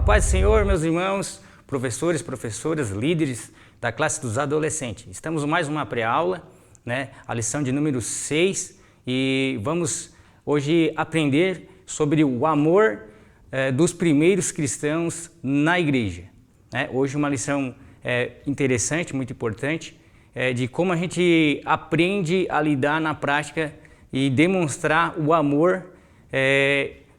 paz do Senhor, meus irmãos, professores, professoras, líderes da classe dos adolescentes. Estamos em mais uma pré-aula, a lição de número 6, e vamos hoje aprender sobre o amor dos primeiros cristãos na igreja. Hoje uma lição interessante, muito importante, de como a gente aprende a lidar na prática e demonstrar o amor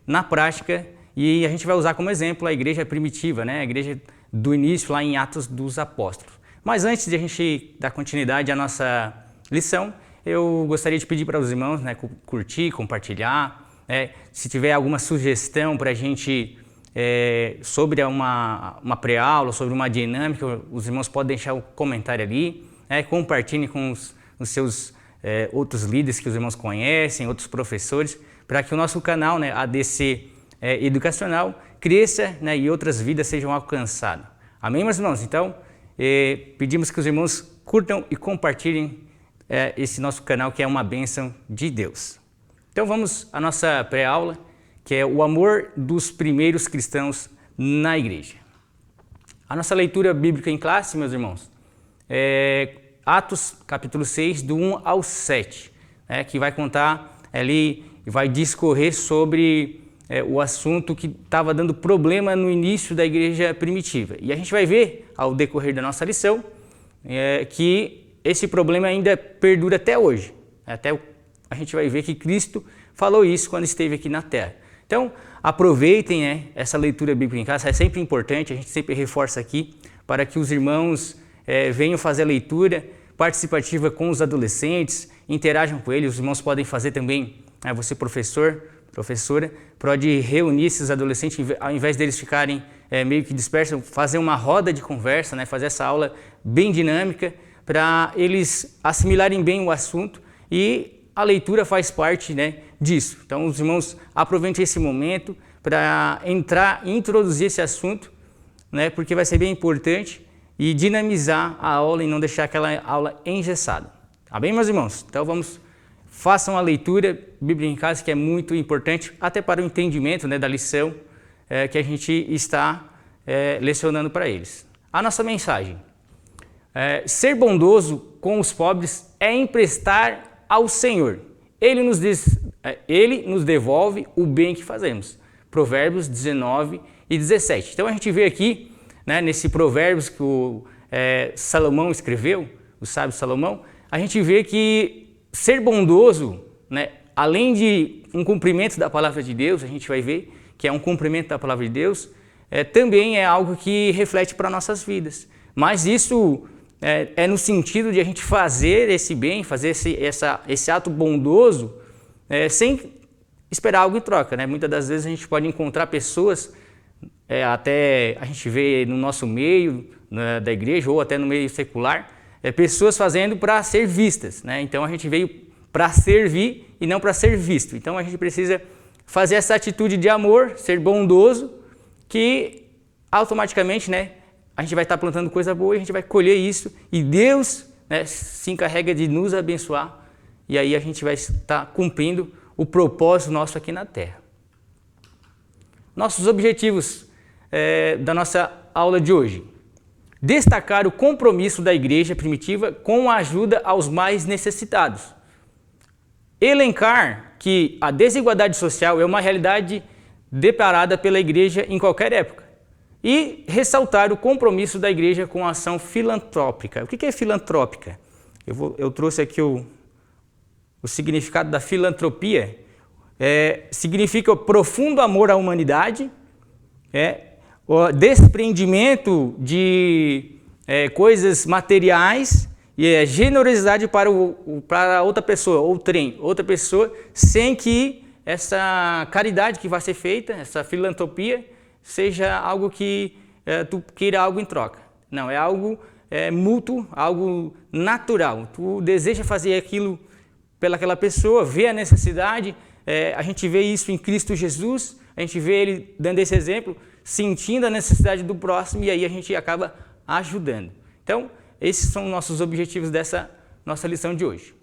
na prática. E a gente vai usar como exemplo a igreja primitiva, a igreja do início lá em Atos dos Apóstolos. Mas antes de a gente dar continuidade à nossa lição, eu gostaria de pedir para os irmãos curtir, compartilhar, se tiver alguma sugestão para a gente sobre uma pré-aula, sobre uma dinâmica, os irmãos podem deixar o comentário ali, compartilhem com os seus outros líderes que os irmãos conhecem, outros professores, para que o nosso canal, ADC educacional, cresça e outras vidas sejam alcançadas. Amém, meus irmãos? Então, pedimos que os irmãos curtam e compartilhem esse nosso canal, que é uma bênção de Deus. Então vamos à nossa pré-aula, que é o amor dos primeiros cristãos na igreja. A nossa leitura bíblica em classe, meus irmãos, é Atos capítulo 6, do 1 ao 7, que vai contar ali, vai discorrer sobre o assunto que estava dando problema no início da igreja primitiva. E a gente vai ver, ao decorrer da nossa lição, que esse problema ainda perdura até hoje. Até a gente vai ver que Cristo falou isso quando esteve aqui na Terra. Então, aproveitem essa leitura bíblica em casa, é sempre importante, a gente sempre reforça aqui, para que os irmãos venham fazer a leitura participativa com os adolescentes, interajam com eles. Os irmãos podem fazer também, você professora, pode reunir esses adolescentes, ao invés deles ficarem meio que dispersos, fazer uma roda de conversa, fazer essa aula bem dinâmica, para eles assimilarem bem o assunto, e a leitura faz parte disso. Então os irmãos aproveitem esse momento para introduzir esse assunto, porque vai ser bem importante, e dinamizar a aula e não deixar aquela aula engessada. Tá bem, meus irmãos? Então façam a leitura bíblica em casa, que é muito importante, até para o entendimento da lição que a gente está lecionando para eles. A nossa mensagem: ser bondoso com os pobres é emprestar ao Senhor. Ele nos devolve o bem que fazemos. Provérbios 19 e 17. Então a gente vê aqui, nesse Provérbios que o Salomão escreveu, o sábio Salomão, a gente vê que ser bondoso, além de um cumprimento da palavra de Deus, a gente vai ver que é um cumprimento da palavra de Deus, também é algo que reflete para nossas vidas. Mas isso é no sentido de a gente fazer esse bem, fazer esse ato bondoso, sem esperar algo em troca. Muitas das vezes a gente pode encontrar pessoas, até a gente vê no nosso meio, da igreja, ou até no meio secular, pessoas fazendo para ser vistas. Então a gente veio para servir e não para ser visto. Então a gente precisa fazer essa atitude de amor, ser bondoso, que automaticamente a gente vai estar plantando coisa boa e a gente vai colher isso, e Deus se encarrega de nos abençoar, e aí a gente vai estar cumprindo o propósito nosso aqui na Terra. Nossos objetivos da nossa aula de hoje: destacar o compromisso da igreja primitiva com a ajuda aos mais necessitados. Elencar que a desigualdade social é uma realidade deparada pela igreja em qualquer época. E ressaltar o compromisso da igreja com a ação filantrópica. O que é filantrópica? Eu trouxe aqui o significado da filantropia. Significa o profundo amor à humanidade, o desprendimento de coisas materiais, e generosidade para outra pessoa, outra pessoa, sem que essa caridade que vai ser feita, essa filantropia, seja algo que tu queira algo em troca. Não, é algo mútuo, algo natural. Tu deseja fazer aquilo pelaquela pessoa, vê a necessidade, a gente vê isso em Cristo Jesus, a gente vê Ele dando esse exemplo, sentindo a necessidade do próximo, e aí a gente acaba ajudando. Então, esses são nossos objetivos dessa nossa lição de hoje.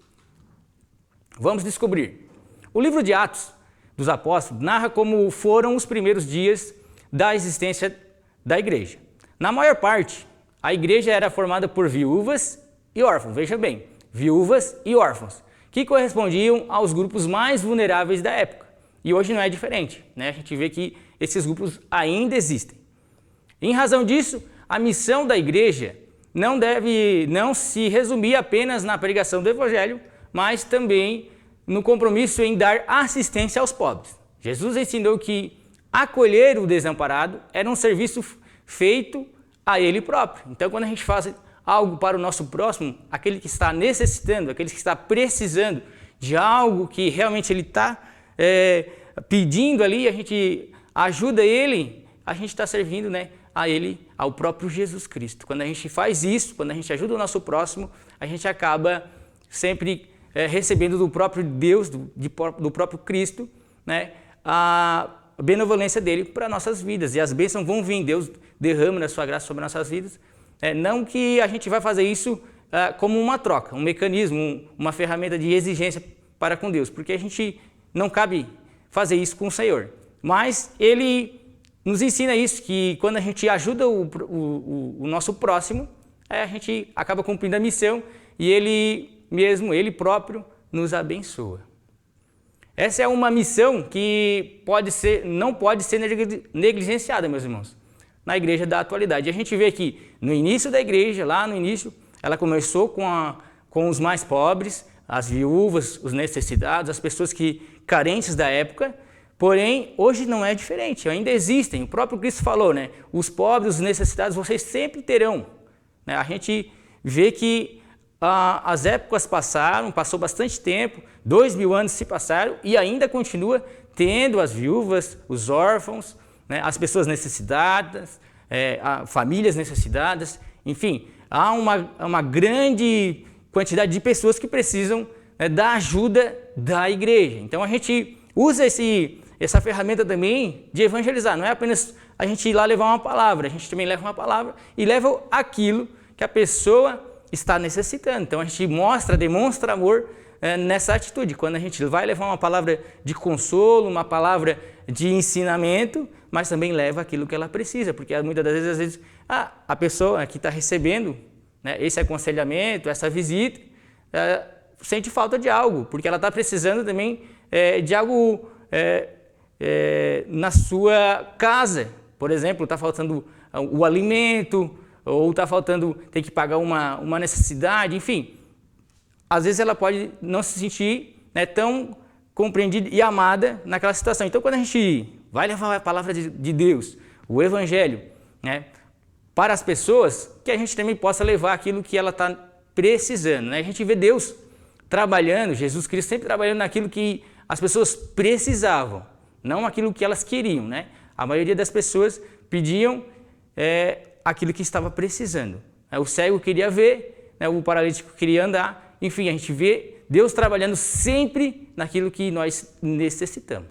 Vamos descobrir. O livro de Atos dos Apóstolos narra como foram os primeiros dias da existência da igreja. Na maior parte, a igreja era formada por viúvas e órfãos, veja bem, viúvas e órfãos, que correspondiam aos grupos mais vulneráveis da época. E hoje não é diferente, né? A gente vê que esses grupos ainda existem. Em razão disso, a missão da igreja não se resumir apenas na pregação do evangelho, mas também no compromisso em dar assistência aos pobres. Jesus ensinou que acolher o desamparado era um serviço feito a ele próprio. Então, quando a gente faz algo para o nosso próximo, aquele que está necessitando, aquele que está precisando de algo que realmente ele está pedindo ali, a gente ajuda ele, a gente está servindo, né, a ele, ao próprio Jesus Cristo. Quando a gente faz isso, quando a gente ajuda o nosso próximo, a gente acaba sempre recebendo do próprio Deus, do próprio Cristo, né, a benevolência dele para nossas vidas. E as bênçãos vão vir, Deus derrama a sua graça sobre nossas vidas. Não que a gente vai fazer isso como uma troca, um mecanismo, uma ferramenta de exigência para com Deus, porque a gente não cabe fazer isso com o Senhor. Mas Ele nos ensina isso, que quando a gente ajuda o nosso próximo, a gente acaba cumprindo a missão e Ele próprio nos abençoa. Essa é uma missão que não pode ser negligenciada, meus irmãos, na igreja da atualidade. A gente vê que no início da igreja, lá no início, ela começou com os mais pobres, as viúvas, os necessitados, as pessoas carentes da época. Porém, hoje não é diferente, ainda existem. O próprio Cristo falou, né? Os pobres, os necessitados, vocês sempre terão. Né? A gente vê que as épocas passou bastante tempo, 2000 anos se passaram e ainda continua tendo as viúvas, os órfãos, né? As pessoas necessitadas, famílias necessitadas, enfim, há uma grande quantidade de pessoas que precisam, né, da ajuda da igreja. Então a gente usa essa ferramenta também de evangelizar. Não é apenas a gente ir lá levar uma palavra, a gente também leva uma palavra e leva aquilo que a pessoa está necessitando. Então a gente demonstra amor nessa atitude. Quando a gente vai levar uma palavra de consolo, uma palavra de ensinamento, mas também leva aquilo que ela precisa, porque muitas das vezes, a pessoa que está recebendo, né, esse aconselhamento, essa visita, sente falta de algo, porque ela está precisando também de algo na sua casa. Por exemplo, está faltando o alimento, ou está faltando, tem que pagar uma necessidade, enfim. Às vezes ela pode não se sentir, né, tão compreendida e amada naquela situação. Então, quando a gente vai levar a palavra de Deus, o Evangelho, né, para as pessoas, que a gente também possa levar aquilo que ela está precisando. Né? A gente vê Deus trabalhando, Jesus Cristo sempre trabalhando naquilo que as pessoas precisavam, não aquilo que elas queriam. Né? A maioria das pessoas pediam aquilo que estava precisando. O cego queria ver, né, o paralítico queria andar, enfim, a gente vê Deus trabalhando sempre naquilo que nós necessitamos.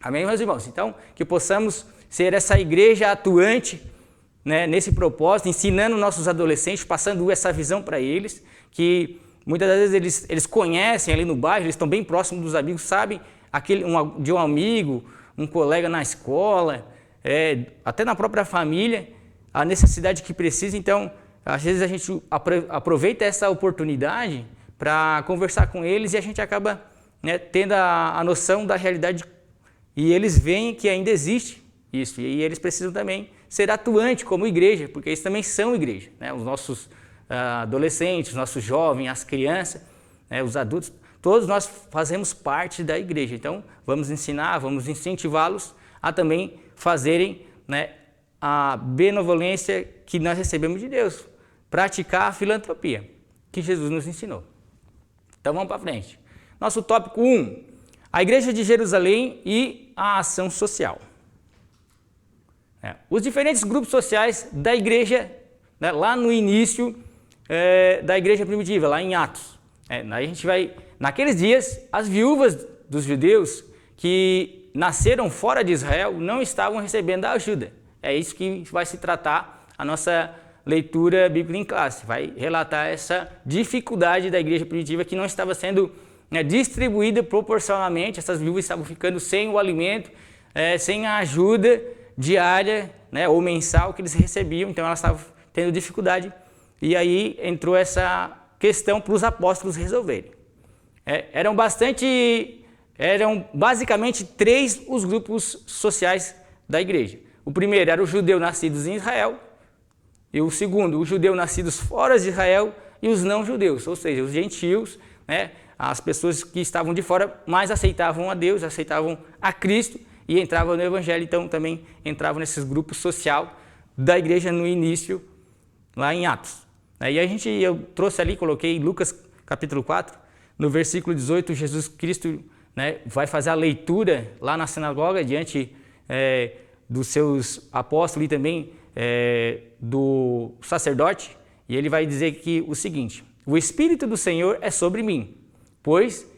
Amém, meus irmãos? Então, que possamos ser essa igreja atuante, né, nesse propósito, ensinando nossos adolescentes, passando essa visão para eles, que muitas das vezes eles conhecem ali no bairro, eles estão bem próximos dos amigos, sabem de um amigo, um colega na escola, até na própria família, a necessidade que precisa. Então, às vezes a gente aproveita essa oportunidade para conversar com eles e a gente acaba, né, tendo a noção da realidade e eles veem que ainda existe isso. E eles precisam também ser atuantes como igreja, porque eles também são igreja. Né? Os nossos adolescentes, os nossos jovens, as crianças, né, os adultos, todos nós fazemos parte da igreja. Então, vamos ensinar, vamos incentivá-los a também fazerem, né, a benevolência que nós recebemos de Deus, praticar a filantropia que Jesus nos ensinou. Então vamos para frente. Nosso tópico 1, a Igreja de Jerusalém e a ação social. Os diferentes grupos sociais da igreja, né, lá no início da igreja primitiva, lá em Atos. A gente vai, naqueles dias, as viúvas dos judeus que nasceram fora de Israel não estavam recebendo a ajuda. É isso que vai se tratar a nossa leitura bíblica em classe. Vai relatar essa dificuldade da igreja primitiva que não estava sendo, né, distribuída proporcionalmente. Essas viúvas estavam ficando sem o alimento, sem a ajuda diária, né, ou mensal que eles recebiam, então elas estavam tendo dificuldade. E aí entrou essa questão para os apóstolos resolverem. Eram basicamente 3 os grupos sociais da igreja. O primeiro era o judeu nascidos em Israel, e o segundo, os judeus nascidos fora de Israel e os não judeus, ou seja, os gentios, né, as pessoas que estavam de fora, mas aceitavam a Deus, aceitavam a Cristo e entravam no Evangelho, então também entravam nesses grupos social da igreja no início, lá em Atos. E eu trouxe ali, coloquei Lucas capítulo 4, no versículo 18, Jesus Cristo, né, vai fazer a leitura lá na sinagoga, diante dos seus apóstolos e também do sacerdote, e ele vai dizer que o seguinte: o Espírito do Senhor é sobre mim, pois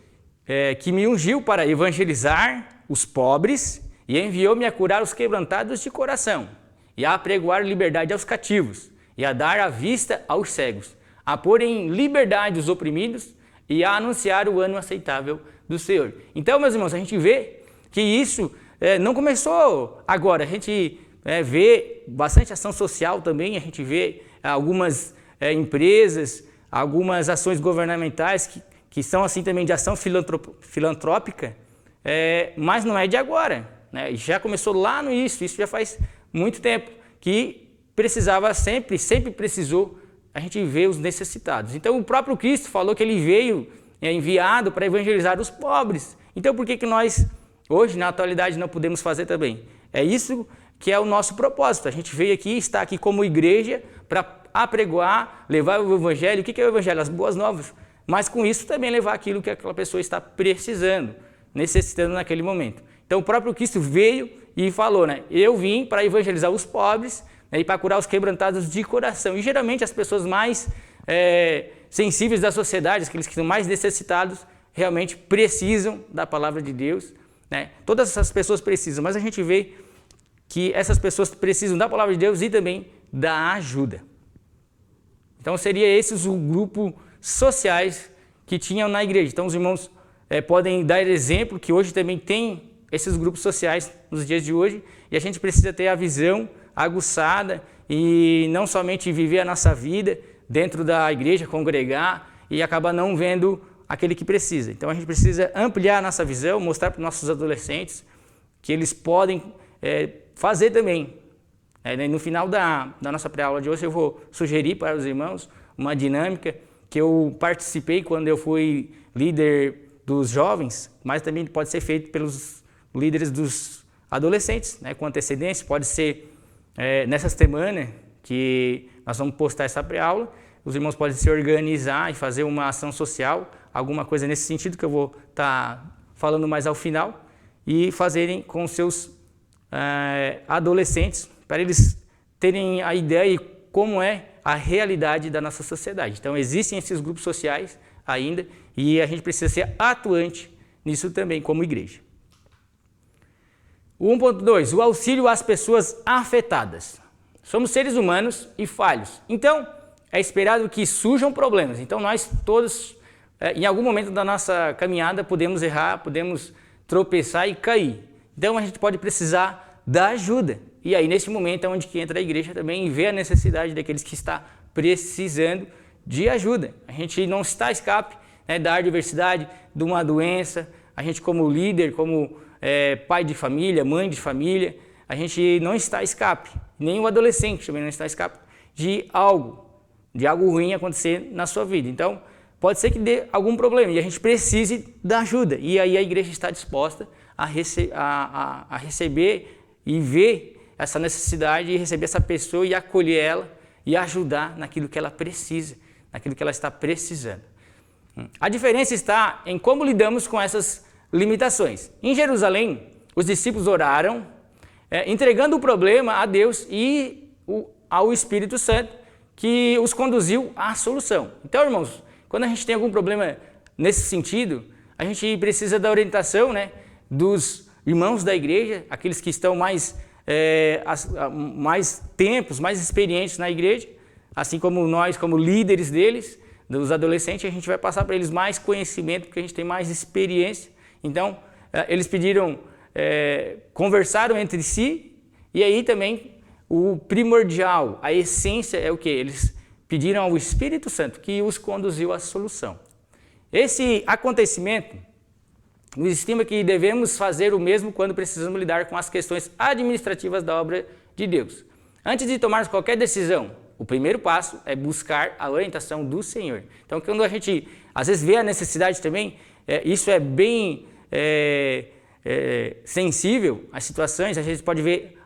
que me ungiu para evangelizar os pobres e enviou-me a curar os quebrantados de coração, e a apregoar liberdade aos cativos, e a dar a vista aos cegos, a pôr em liberdade os oprimidos e a anunciar o ano aceitável do Senhor. Então, meus irmãos, a gente vê que isso não começou agora. A gente vê bastante ação social também, a gente vê algumas empresas, algumas ações governamentais que são assim também de ação filantrópica, mas não é de agora, né? Já começou lá no início, isso já faz muito tempo, que precisava sempre precisou a gente ver os necessitados. Então o próprio Cristo falou que ele veio enviado para evangelizar os pobres. Então por que nós hoje na atualidade não podemos fazer também? É isso que é o nosso propósito. A gente veio aqui, está aqui como igreja para apregoar, levar o evangelho. O que é o evangelho? As boas novas. Mas com isso também levar aquilo que aquela pessoa está precisando, necessitando naquele momento. Então o próprio Cristo veio e falou, né? Eu vim para evangelizar os pobres, né, e para curar os quebrantados de coração. E geralmente as pessoas mais sensíveis da sociedade, aqueles que são mais necessitados, realmente precisam da palavra de Deus, né? Todas essas pessoas precisam, mas a gente vê que essas pessoas precisam da palavra de Deus e também da ajuda. Então seria esses o grupo sociais que tinham na igreja. Então os irmãos podem dar exemplo que hoje também tem esses grupos sociais nos dias de hoje, e a gente precisa ter a visão aguçada e não somente viver a nossa vida dentro da igreja, congregar e acabar não vendo aquele que precisa. Então a gente precisa ampliar a nossa visão, mostrar para os nossos adolescentes que eles podem fazer também. No final da nossa pré-aula de hoje eu vou sugerir para os irmãos uma dinâmica que eu participei quando eu fui líder dos jovens, mas também pode ser feito pelos líderes dos adolescentes, né, com antecedência. Pode ser nessa semana que nós vamos postar essa pré-aula, os irmãos podem se organizar e fazer uma ação social, alguma coisa nesse sentido que eu vou estar falando mais ao final, e fazerem com seus adolescentes, para eles terem a ideia de como é a realidade da nossa sociedade. Então existem esses grupos sociais ainda e a gente precisa ser atuante nisso também como igreja. O 1.2, o auxílio às pessoas afetadas. Somos seres humanos e falhos, então é esperado que surjam problemas. Então nós todos, em algum momento da nossa caminhada, podemos errar, podemos tropeçar e cair. Então a gente pode precisar da ajuda. E aí nesse momento é onde que entra a igreja também e vê a necessidade daqueles que estão precisando de ajuda. A gente não está a escape, né, da adversidade, de uma doença. A gente como líder, como pai de família, mãe de família, a gente não está a escape. Nem o adolescente também não está a escape de algo ruim acontecer na sua vida. Então pode ser que dê algum problema e a gente precise da ajuda. E aí a igreja está disposta a receber e ver essa necessidade e receber essa pessoa e acolher ela e ajudar naquilo que ela precisa, naquilo que ela está precisando. A diferença está em como lidamos com essas limitações. Em Jerusalém, os discípulos oraram, entregando o problema a Deus e ao Espírito Santo, que os conduziu à solução. Então, irmãos, quando a gente tem algum problema nesse sentido, a gente precisa da orientação, né, dos irmãos da igreja, aqueles que estão mais tempos, mais experientes na igreja, assim como nós, como líderes deles, dos adolescentes, a gente vai passar para eles mais conhecimento, porque a gente tem mais experiência. Então, eles pediram, conversaram entre si E aí também o primordial, a essência é o que? Eles pediram ao Espírito Santo que os conduziu à solução. Esse acontecimento nos estima que devemos fazer o mesmo quando precisamos lidar com as questões administrativas da obra de Deus. Antes de tomarmos qualquer decisão, o primeiro passo é buscar a orientação do Senhor. Então, quando a gente às vezes vê a necessidade também, isso é bem sensível às situações, a gente pode ver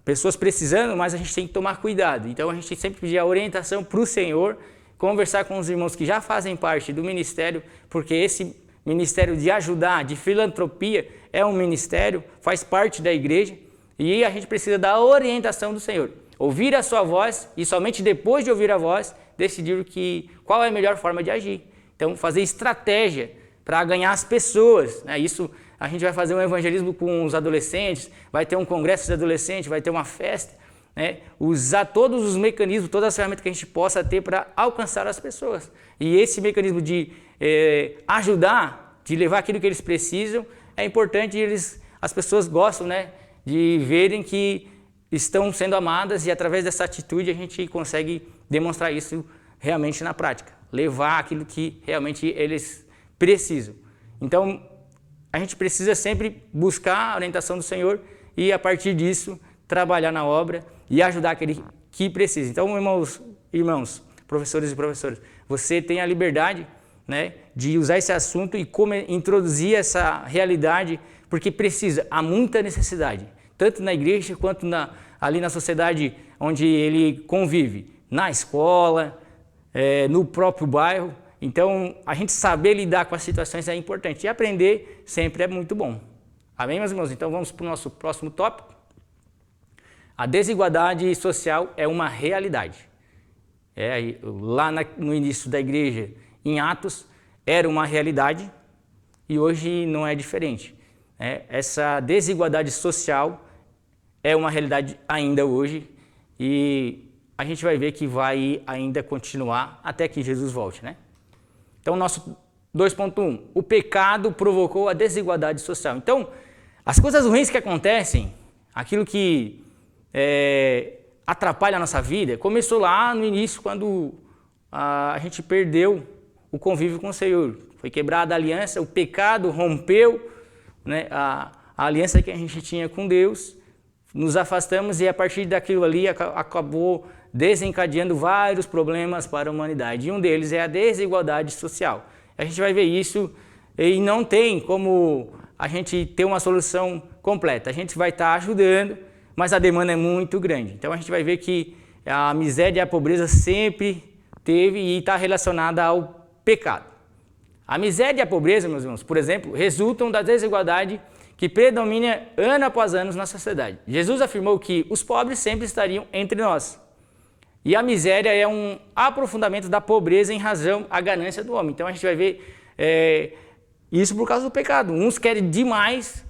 pessoas precisando, mas a gente tem que tomar cuidado. Então, a gente sempre pedir a orientação para o Senhor, conversar com os irmãos que já fazem parte do ministério, porque esse ministério de ajudar, de filantropia, é um ministério, faz parte da igreja, e a gente precisa da orientação do Senhor. Ouvir a sua voz e somente depois de ouvir a voz, decidir qual é a melhor forma de agir. Então, fazer estratégia para ganhar as pessoas. Né? Isso, a gente vai fazer um evangelismo com os adolescentes, vai ter um congresso de adolescentes, vai ter uma festa. Né? Usar todos os mecanismos, todas as ferramentas que a gente possa ter para alcançar as pessoas. E esse mecanismo de ajudar, de levar aquilo que eles precisam, é importante e as pessoas gostam, né, de verem que estão sendo amadas, e através dessa atitude a gente consegue demonstrar isso realmente na prática, levar aquilo que realmente eles precisam. Então, a gente precisa sempre buscar a orientação do Senhor e, a partir disso, trabalhar na obra e ajudar aquele que precisa. Então, irmãos, professores e professoras, você tem a liberdade, né, de usar esse assunto e introduzir essa realidade, porque há muita necessidade, tanto na igreja quanto ali na sociedade onde ele convive, na escola, no próprio bairro. Então, a gente saber lidar com as situações é importante, e aprender sempre é muito bom. Amém, meus irmãos? Então, vamos para o nosso próximo tópico. A desigualdade social é uma realidade. Lá no início da igreja, em Atos, era uma realidade e hoje não é diferente. Essa desigualdade social é uma realidade ainda hoje, e a gente vai ver que vai ainda continuar até que Jesus volte, né? Então, nosso 2.1, o pecado provocou a desigualdade social. Então, as coisas ruins que acontecem, aquilo que atrapalha a nossa vida, começou lá no início, quando a gente perdeu o convívio com o Senhor. Foi quebrada a aliança, o pecado rompeu, né, a aliança que a gente tinha com Deus, nos afastamos, e a partir daquilo ali acabou desencadeando vários problemas para a humanidade. E um deles é a desigualdade social. A gente vai ver isso, e não tem como a gente ter uma solução completa. A gente vai estar ajudando, mas a demanda é muito grande. Então a gente vai ver que a miséria e a pobreza sempre teve e está relacionada ao pecado. A miséria e a pobreza, meus irmãos, por exemplo, resultam da desigualdade que predomina ano após ano na sociedade. Jesus afirmou que os pobres sempre estariam entre nós. E a miséria é um aprofundamento da pobreza em razão da ganância do homem. Então a gente vai ver isso por causa do pecado. Uns querem demais,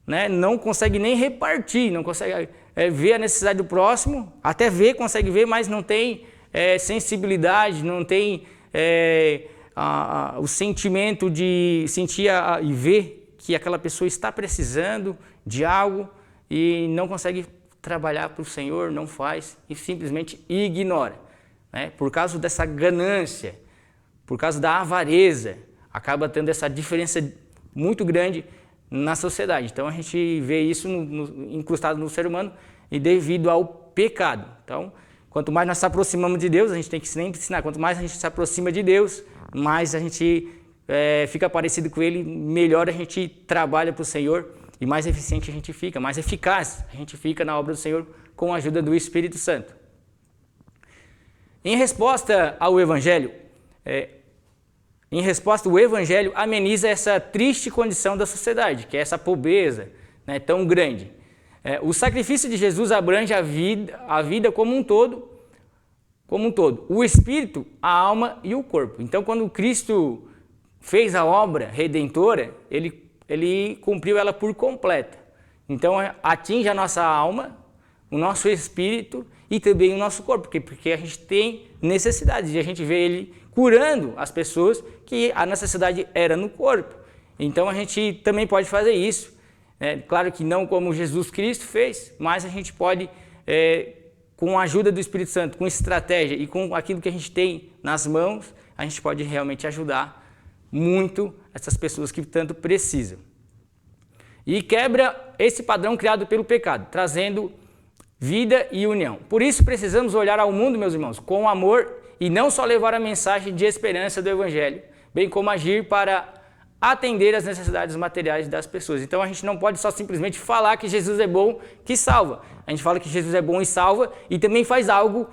né, não conseguem nem repartir, não conseguem ver a necessidade do próximo, até consegue ver, mas não tem sensibilidade, não tem o sentimento de sentir e ver que aquela pessoa está precisando de algo e não consegue trabalhar para o Senhor, não faz e simplesmente ignora. Né? Por causa dessa ganância, por causa da avareza, acaba tendo essa diferença muito grande na sociedade. Então a gente vê isso incrustado no ser humano e devido ao pecado. Então, quanto mais nós nos aproximamos de Deus, a gente tem que sempre ensinar, quanto mais a gente se aproxima de Deus, mais a gente fica parecido com Ele, melhor a gente trabalha para o Senhor e mais eficiente a gente fica, mais eficaz a gente fica na obra do Senhor com a ajuda do Espírito Santo. Em resposta ao Evangelho, o Evangelho ameniza essa triste condição da sociedade, que é essa pobreza, né, tão grande. O sacrifício de Jesus abrange a vida como um todo, o espírito, a alma e o corpo. Então, quando Cristo fez a obra redentora, ele cumpriu ela por completa. Então, atinge a nossa alma, o nosso espírito e também o nosso corpo, porque a gente tem necessidade de a gente ver Ele curando as pessoas, que a necessidade era no corpo. Então, a gente também pode fazer isso, Claro que não como Jesus Cristo fez, mas a gente pode, com a ajuda do Espírito Santo, com estratégia e com aquilo que a gente tem nas mãos, a gente pode realmente ajudar muito essas pessoas que tanto precisam. E quebra esse padrão criado pelo pecado, trazendo vida e união. Por isso precisamos olhar ao mundo, meus irmãos, com amor e não só levar a mensagem de esperança do Evangelho, bem como agir para atender às necessidades materiais das pessoas. Então a gente não pode só simplesmente falar que Jesus é bom, que salva. A gente fala que Jesus é bom e salva e também faz algo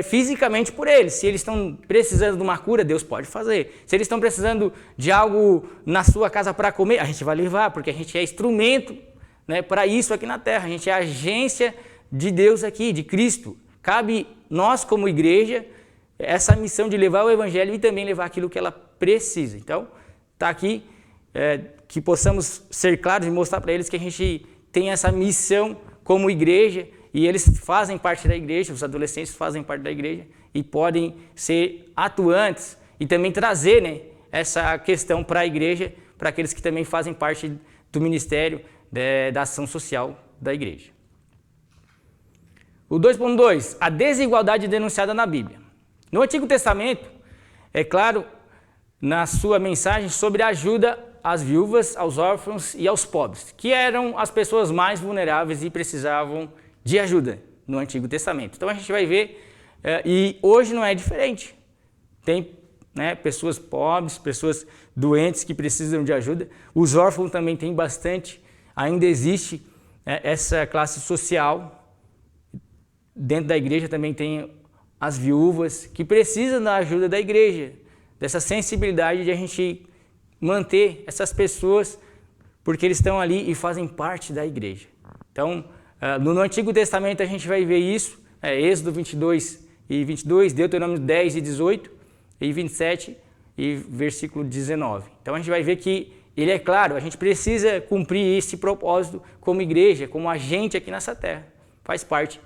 fisicamente por eles. Se eles estão precisando de uma cura, Deus pode fazer. Se eles estão precisando de algo na sua casa para comer, a gente vai levar, porque a gente é instrumento, para isso aqui na terra. A gente é agência de Deus aqui, de Cristo. Cabe nós como igreja essa missão de levar o Evangelho e também levar aquilo que ela precisa. Então, está aqui, que possamos ser claros e mostrar para eles que a gente tem essa missão como igreja e eles fazem parte da igreja, os adolescentes fazem parte da igreja e podem ser atuantes e também trazer essa questão para a igreja, para aqueles que também fazem parte do ministério da ação social da igreja. O 2.2, a desigualdade denunciada na Bíblia. No Antigo Testamento, é claro, na sua mensagem sobre a ajuda às viúvas, aos órfãos e aos pobres, que eram as pessoas mais vulneráveis e precisavam de ajuda no Antigo Testamento. Então a gente vai ver, e hoje não é diferente. Tem pessoas pobres, pessoas doentes que precisam de ajuda. Os órfãos também tem bastante, ainda existe essa classe social. Dentro da igreja também tem as viúvas que precisam da ajuda da igreja, dessa sensibilidade de a gente manter essas pessoas, porque eles estão ali e fazem parte da igreja. Então, no Antigo Testamento a gente vai ver isso, Êxodo 22 e 22, Deuteronômio 10 e 18, e 27 e versículo 19. Então a gente vai ver que ele é claro, a gente precisa cumprir esse propósito como igreja, como agente aqui nessa terra, faz parte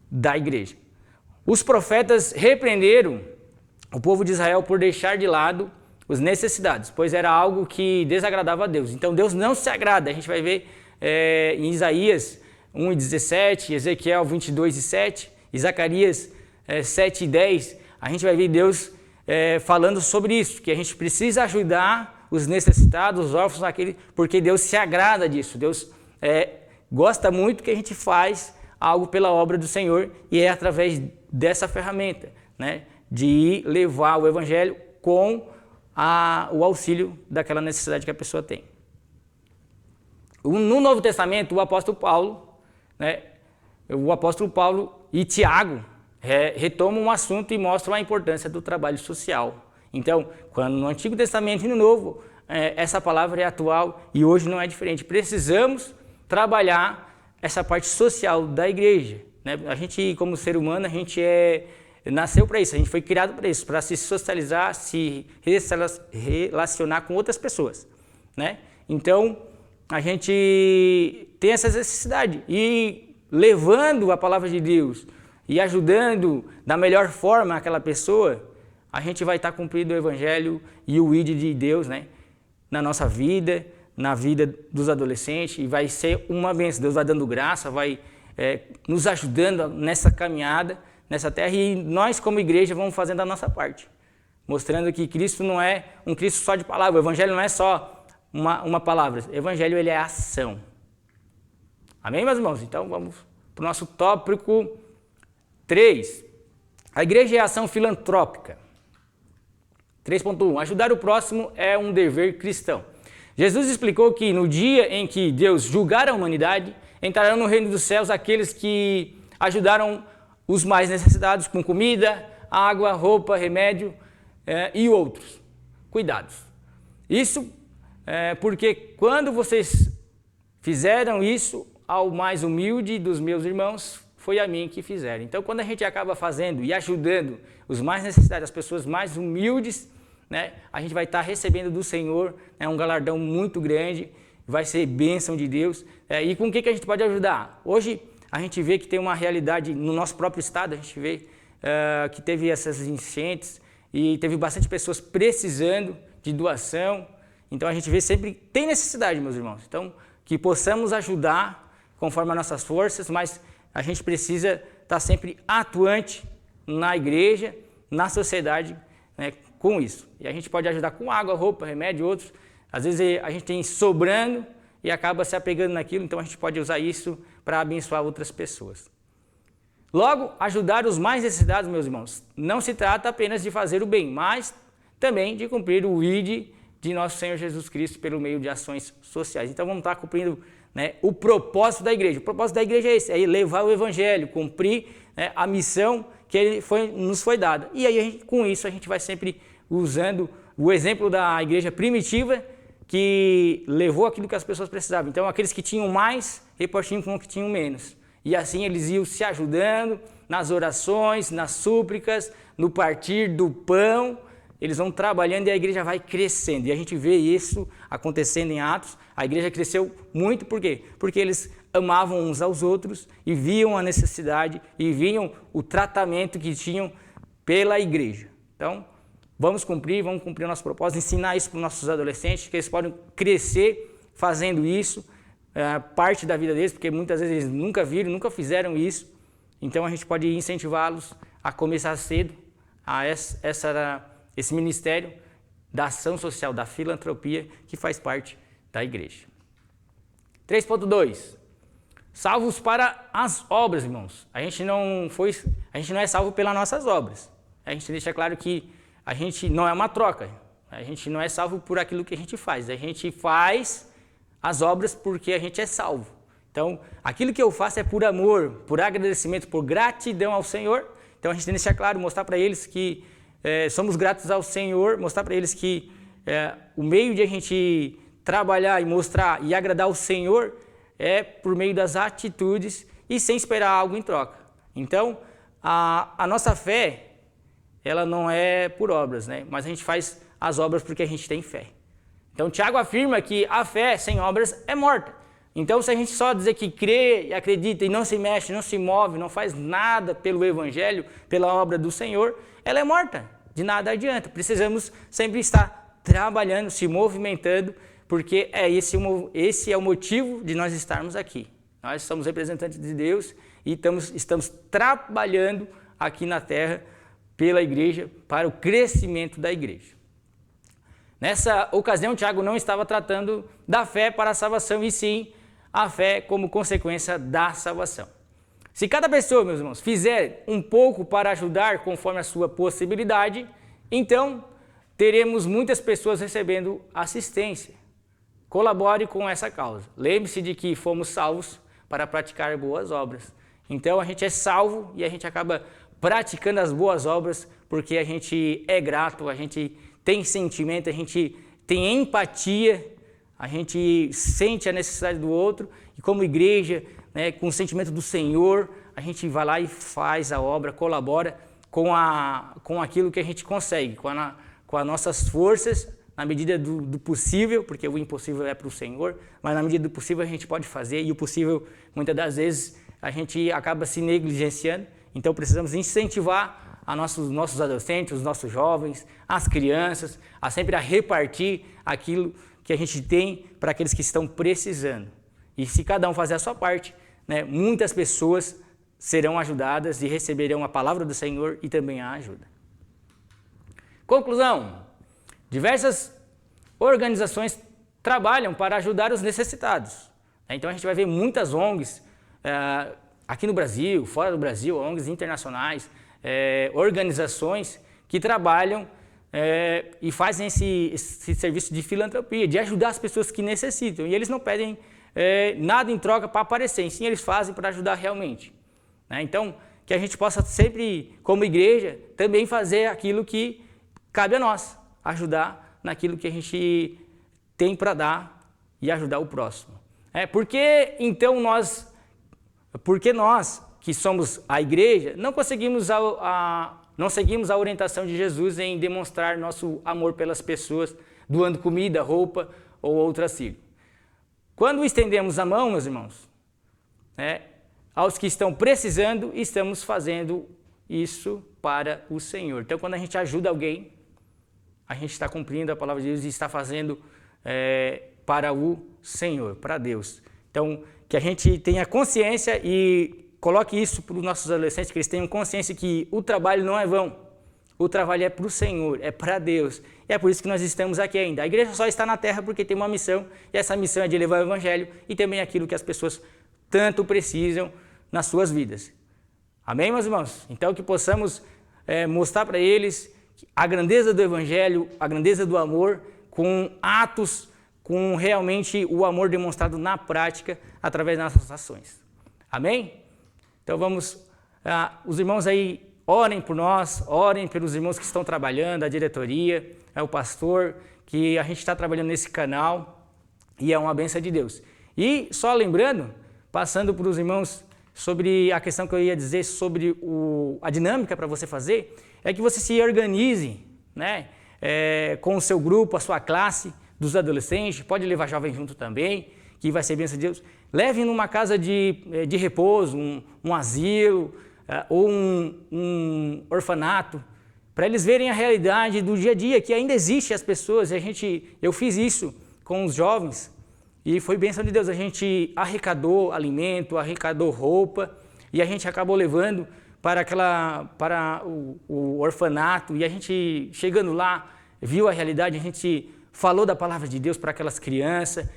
da igreja. Os profetas repreenderam o povo de Israel por deixar de lado os necessitados, pois era algo que desagradava a Deus. Então Deus não se agrada. A gente vai ver em Isaías 1:17, Ezequiel 22:7, e Zacarias 7:10, a gente vai ver Deus falando sobre isso, que a gente precisa ajudar os necessitados, os órfãos, porque Deus se agrada disso. Deus gosta muito que a gente faz algo pela obra do Senhor e é através dessa ferramenta, de levar o Evangelho com o auxílio daquela necessidade que a pessoa tem. No Novo Testamento, o apóstolo Paulo e Tiago retomam um assunto e mostram a importância do trabalho social. Então, quando no Antigo Testamento e no Novo, essa palavra é atual e hoje não é diferente. Precisamos trabalhar essa parte social da igreja. A gente, como ser humano, a gente nasceu para isso, a gente foi criado para isso, para se socializar, se relacionar com outras pessoas. Então, a gente tem essa necessidade e levando a palavra de Deus e ajudando da melhor forma aquela pessoa, a gente vai estar cumprindo o Evangelho e o ID de Deus, na nossa vida, na vida dos adolescentes, e vai ser uma bênção. Deus vai dando graça, vai nos ajudando nessa caminhada, nessa terra, e nós como igreja vamos fazendo a nossa parte, mostrando que Cristo não é um Cristo só de palavra, o Evangelho não é só uma palavra, o Evangelho ele é ação. Amém, meus irmãos? Então vamos para o nosso tópico 3. A igreja é ação filantrópica. 3.1. Ajudar o próximo é um dever cristão. Jesus explicou que no dia em que Deus julgar a humanidade, entrarão no reino dos céus aqueles que ajudaram os mais necessitados com comida, água, roupa, remédio e outros cuidados. Isso porque quando vocês fizeram isso ao mais humilde dos meus irmãos, foi a mim que fizeram. Então, quando a gente acaba fazendo e ajudando os mais necessitados, as pessoas mais humildes, a gente vai estar recebendo do Senhor um galardão muito grande, vai ser bênção de Deus. E com o que a gente pode ajudar? Hoje a gente vê que tem uma realidade no nosso próprio estado, a gente vê que teve essas enchentes e teve bastante pessoas precisando de doação Então a gente vê sempre que tem necessidade, meus irmãos. Então, que possamos ajudar conforme as nossas forças, mas a gente precisa estar sempre atuante na igreja, na sociedade, né, com isso. E a gente pode ajudar com água, roupa, remédio, outros. Às vezes a gente tem sobrando e acaba se apegando naquilo, então a gente pode usar isso para abençoar outras pessoas. Logo, ajudar os mais necessitados, meus irmãos, não se trata apenas de fazer o bem, mas também de cumprir o ID de nosso Senhor Jesus Cristo pelo meio de ações sociais. Então vamos estar cumprindo, né, o propósito da igreja. O propósito da igreja é esse, é levar o evangelho, cumprir, né, a missão que nos foi dada. E aí com isso a gente vai sempre usando o exemplo da igreja primitiva, que levou aquilo que as pessoas precisavam. Então aqueles que tinham mais repartiam com os que tinham menos. E assim eles iam se ajudando nas orações, nas súplicas, no partir do pão. Eles vão trabalhando e a igreja vai crescendo. E a gente vê isso acontecendo em Atos. A igreja cresceu muito, por quê? Porque eles amavam uns aos outros e viam a necessidade e viam o tratamento que tinham pela igreja. Então, vamos cumprir o nosso propósito, ensinar isso para os nossos adolescentes, que eles podem crescer fazendo isso, parte da vida deles, porque muitas vezes eles nunca viram, nunca fizeram isso. Então, a gente pode incentivá-los a começar cedo a esse ministério da ação social, da filantropia, que faz parte da igreja. 3.2. Salvos para as obras, irmãos. A gente não é salvo pelas nossas obras. A gente deixa claro que a gente não é uma troca. A gente não é salvo por aquilo que a gente faz. A gente faz as obras porque a gente é salvo. Então, aquilo que eu faço é por amor, por agradecimento, por gratidão ao Senhor. Então, a gente tem que deixar claro, mostrar para eles que somos gratos ao Senhor, mostrar para eles que o meio de a gente trabalhar e mostrar e agradar ao Senhor é por meio das atitudes e sem esperar algo em troca. Então, a nossa fé, ela não é por obras, né? Mas a gente faz as obras porque a gente tem fé. Então, Tiago afirma que a fé sem obras é morta. Então, se a gente só dizer que crê e acredita e não se mexe, não se move, não faz nada pelo Evangelho, pela obra do Senhor, ela é morta. De nada adianta. Precisamos sempre estar trabalhando, se movimentando, porque esse é o motivo de nós estarmos aqui. Nós somos representantes de Deus e estamos trabalhando aqui na terra pela igreja, para o crescimento da igreja. Nessa ocasião, Tiago não estava tratando da fé para a salvação, e sim a fé como consequência da salvação. Se cada pessoa, meus irmãos, fizer um pouco para ajudar conforme a sua possibilidade, então teremos muitas pessoas recebendo assistência. Colabore com essa causa. Lembre-se de que fomos salvos para praticar boas obras. Então a gente é salvo e a gente acaba praticando as boas obras porque a gente é grato, a gente tem sentimento, a gente tem empatia, a gente sente a necessidade do outro e como igreja, né, com o sentimento do Senhor, a gente vai lá e faz a obra, colabora com aquilo que a gente consegue, com as nossas forças, na medida do possível, porque o impossível é para o Senhor, mas na medida do possível a gente pode fazer, e o possível, muitas das vezes, a gente acaba se negligenciando. Então precisamos incentivar nossos adolescentes, os nossos jovens, as crianças, a sempre repartir aquilo que a gente tem para aqueles que estão precisando. E se cada um fazer a sua parte, né, muitas pessoas serão ajudadas e receberão a palavra do Senhor e também a ajuda. Conclusão: diversas organizações trabalham para ajudar os necessitados. Então a gente vai ver muitas ONGs aqui no Brasil, fora do Brasil, ONGs internacionais, organizações que trabalham e fazem esse serviço de filantropia, de ajudar as pessoas que necessitam. E eles não pedem nada em troca para aparecer, sim, eles fazem para ajudar realmente. Então, que a gente possa sempre, como igreja, também fazer aquilo que cabe a nós, ajudar naquilo que a gente tem para dar e ajudar o próximo. Porque nós, que somos a igreja, não seguimos a orientação de Jesus em demonstrar nosso amor pelas pessoas, doando comida, roupa ou outro auxílio. Quando estendemos a mão, meus irmãos, aos que estão precisando, estamos fazendo isso para o Senhor. Então, quando a gente ajuda alguém, a gente está cumprindo a palavra de Deus e está fazendo para o Senhor, para Deus. Então, que a gente tenha consciência e coloque isso para os nossos adolescentes, que eles tenham consciência que o trabalho não é vão. O trabalho é para o Senhor, é para Deus. E é por isso que nós estamos aqui ainda. A igreja só está na terra porque tem uma missão, e essa missão é de levar o evangelho e também aquilo que as pessoas tanto precisam nas suas vidas. Amém, meus irmãos? Então, que possamos mostrar para eles a grandeza do evangelho, a grandeza do amor, com atos, com realmente o amor demonstrado na prática, através das nossas ações. Amém? Então vamos, os irmãos aí, orem por nós, orem pelos irmãos que estão trabalhando, a diretoria, o pastor, que a gente está trabalhando nesse canal e é uma bênção de Deus. E só lembrando, passando para os irmãos sobre a questão que eu ia dizer sobre a dinâmica para você fazer, é que você se organize, né, com o seu grupo, a sua classe dos adolescentes, pode levar jovem junto também, que vai ser bênção de Deus. Leve numa casa de repouso, um asilo ou um orfanato, para eles verem a realidade do dia a dia, que ainda existe as pessoas. Eu fiz isso com os jovens e foi bênção de Deus. A gente arrecadou alimento, arrecadou roupa e a gente acabou levando para o orfanato, e a gente chegando lá viu a realidade, a gente falou da palavra de Deus para aquelas crianças,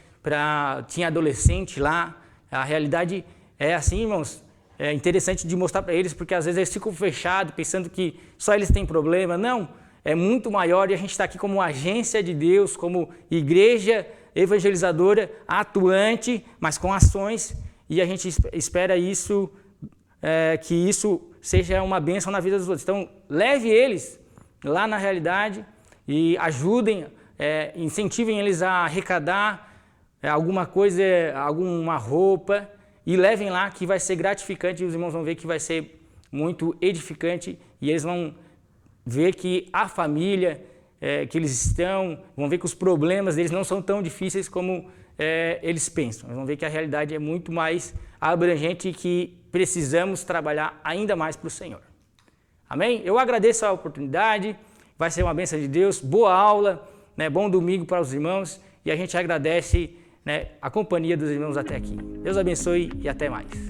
tinha adolescente lá. A realidade é assim, irmãos, é interessante de mostrar para eles, porque às vezes eles ficam fechados, pensando que só eles têm problema. Não, é muito maior, e a gente está aqui como agência de Deus, como igreja evangelizadora, atuante, mas com ações, e a gente espera isso, que isso seja uma bênção na vida dos outros. Então, leve eles lá na realidade e ajudem, incentivem eles a arrecadar alguma coisa, alguma roupa, e levem lá, que vai ser gratificante, e os irmãos vão ver que vai ser muito edificante, e eles vão ver que a família que eles vão ver que os problemas deles não são tão difíceis como eles pensam. Eles vão ver que a realidade é muito mais abrangente e que precisamos trabalhar ainda mais para o Senhor. Amém? Eu agradeço a oportunidade, vai ser uma bênção de Deus, boa aula, né? Bom domingo para os irmãos, e a gente agradece, né, a companhia dos irmãos até aqui. Deus abençoe e até mais.